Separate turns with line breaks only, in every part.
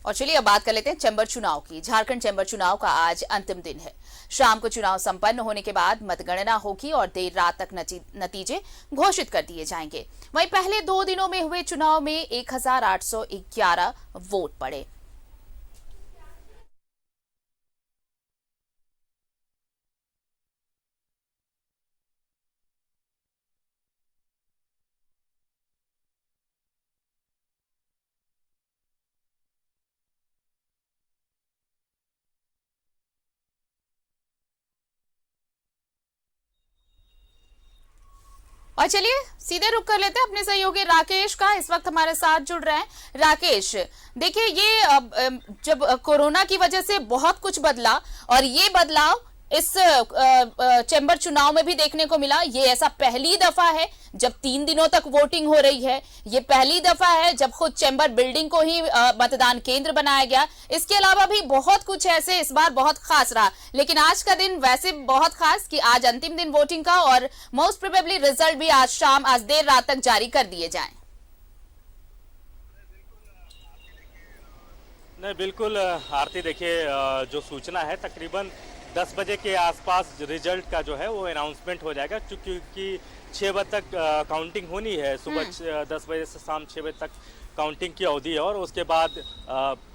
और चलिए अब बात कर लेते हैं चैम्बर चुनाव की। झारखंड चैम्बर चुनाव का आज अंतिम दिन है। शाम को चुनाव संपन्न होने के बाद मतगणना होगी और देर रात तक नतीजे घोषित कर दिए जाएंगे। वहीं पहले 2 दिनों में हुए चुनाव में 1811 वोट पड़े। और चलिए सीधे रुक कर लेते हैं अपने सहयोगी राकेश का। इस वक्त हमारे साथ जुड़ रहे हैं। राकेश, देखिए ये जब कोरोना की वजह से बहुत कुछ बदला और ये बदलाव इस चैम्बर चुनाव में भी देखने को मिला। ये ऐसा पहली दफा है जब 3 दिनों तक वोटिंग हो रही है। ये पहली दफा है जब खुद चैम्बर बिल्डिंग को ही मतदान केंद्र बनाया गया। इसके अलावा भी बहुत कुछ ऐसे इस बार बहुत खास रहा, लेकिन आज का दिन वैसे बहुत खास कि आज अंतिम दिन वोटिंग का और मोस्ट प्रोबेबली रिजल्ट भी आज देर रात तक जारी कर दिए जाएं।
नहीं, बिल्कुल आरती, देखिए जो सूचना है तकरीबन 10 बजे के आसपास रिजल्ट का जो है वो अनाउंसमेंट हो जाएगा, क्योंकि 6 बजे तक काउंटिंग होनी है। सुबह 10 बजे से शाम 6 बजे तक काउंटिंग की अवधि है और उसके बाद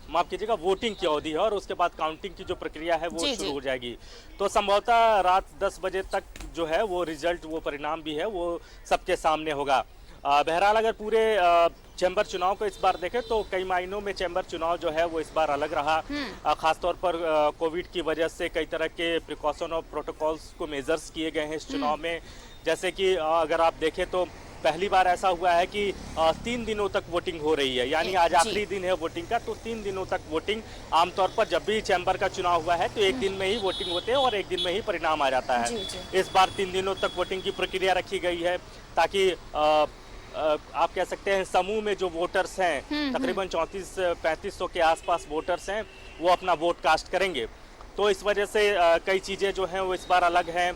माफ कीजिएगा वोटिंग की अवधि है और उसके बाद काउंटिंग की जो प्रक्रिया है वो शुरू हो जाएगी। तो संभवतः रात 10 बजे तक जो है वो रिजल्ट, वो परिणाम भी है वो सबके सामने होगा। बहरहाल अगर पूरे चैम्बर चुनाव को इस बार देखें तो कई मायनों में चैम्बर चुनाव जो है वो इस बार अलग रहा। खासतौर पर कोविड की वजह से कई तरह के प्रिकॉशन और प्रोटोकॉल्स को मेजर्स किए गए हैं इस चुनाव में। जैसे कि अगर आप देखें तो पहली बार ऐसा हुआ है कि 3 दिनों तक वोटिंग हो रही है, यानी आज आखिरी दिन है वोटिंग का, तो 3 दिनों तक वोटिंग। आमतौर पर जब भी चैम्बर का चुनाव हुआ है तो 1 दिन में ही वोटिंग होते हैं और 1 दिन में ही परिणाम आ जाता है। इस बार 3 दिनों तक वोटिंग की प्रक्रिया रखी गई है ताकि आप कह सकते हैं समूह में जो वोटर्स हैं, तकरीबन 3400-3500 के आसपास वोटर्स हैं, वो अपना वोट कास्ट करेंगे। तो इस वजह से कई चीज़ें जो हैं वो इस बार अलग हैं।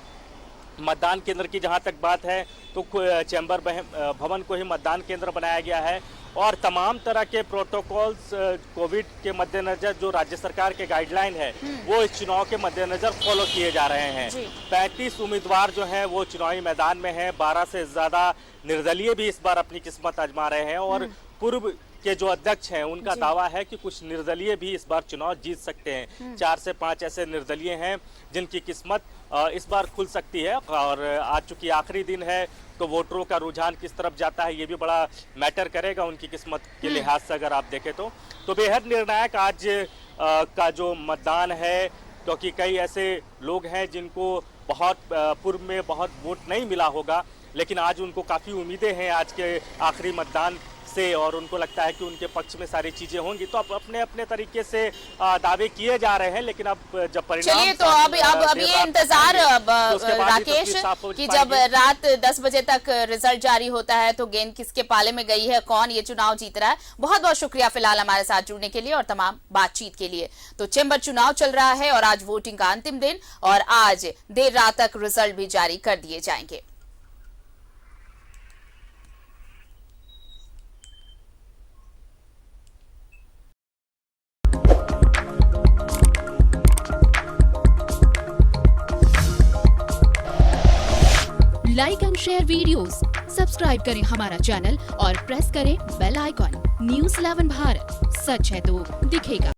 मतदान केंद्र की जहां तक बात है तो चैम्बर भवन को ही मतदान केंद्र बनाया गया है और तमाम तरह के प्रोटोकॉल्स कोविड के मद्देनजर जो राज्य सरकार के गाइडलाइन है वो इस चुनाव के मद्देनजर फॉलो किए जा रहे हैं। 35 उम्मीदवार जो हैं वो चुनावी मैदान में हैं। 12 से ज़्यादा निर्दलीय भी इस बार अपनी किस्मत आजमा रहे हैं और पूर्व के जो अध्यक्ष हैं उनका दावा है कि कुछ निर्दलीय भी इस बार चुनाव जीत सकते हैं। 4 से 5 ऐसे निर्दलीय हैं जिनकी किस्मत इस बार खुल सकती है। और आज चूंकि आखिरी दिन है तो वोटरों का रुझान किस तरफ जाता है ये भी बड़ा मैटर करेगा उनकी किस्मत के लिहाज से। अगर आप देखें तो बेहद निर्णायक आज का जो मतदान है, क्योंकि कई ऐसे लोग हैं जिनको बहुत पूर्व में बहुत वोट नहीं मिला होगा, लेकिन आज उनको काफ़ी उम्मीदें हैं आज के आखिरी मतदान से और उनको लगता है कि उनके पक्ष में सारी चीजें होंगी। तो अब अपने अपने तरीके से दावे किए जा रहे हैं, लेकिन अब जब परिणाम,
चलिए तो अब ये इंतजार राकेश कि जब रात 10 बजे तक रिजल्ट जारी होता है तो गेंद किसके पाले में गई है, कौन ये चुनाव जीत रहा है। बहुत बहुत शुक्रिया फिलहाल हमारे साथ जुड़ने के लिए और तमाम बातचीत के लिए। तो चैम्बर चुनाव चल रहा है और आज वोटिंग का अंतिम दिन और आज देर रात तक रिजल्ट भी जारी कर दिए जाएंगे।
Like and share videos, subscribe करें हमारा चैनल और प्रेस करें बेल आइकॉन। न्यूज़ 11 भारत, सच है तो दिखेगा।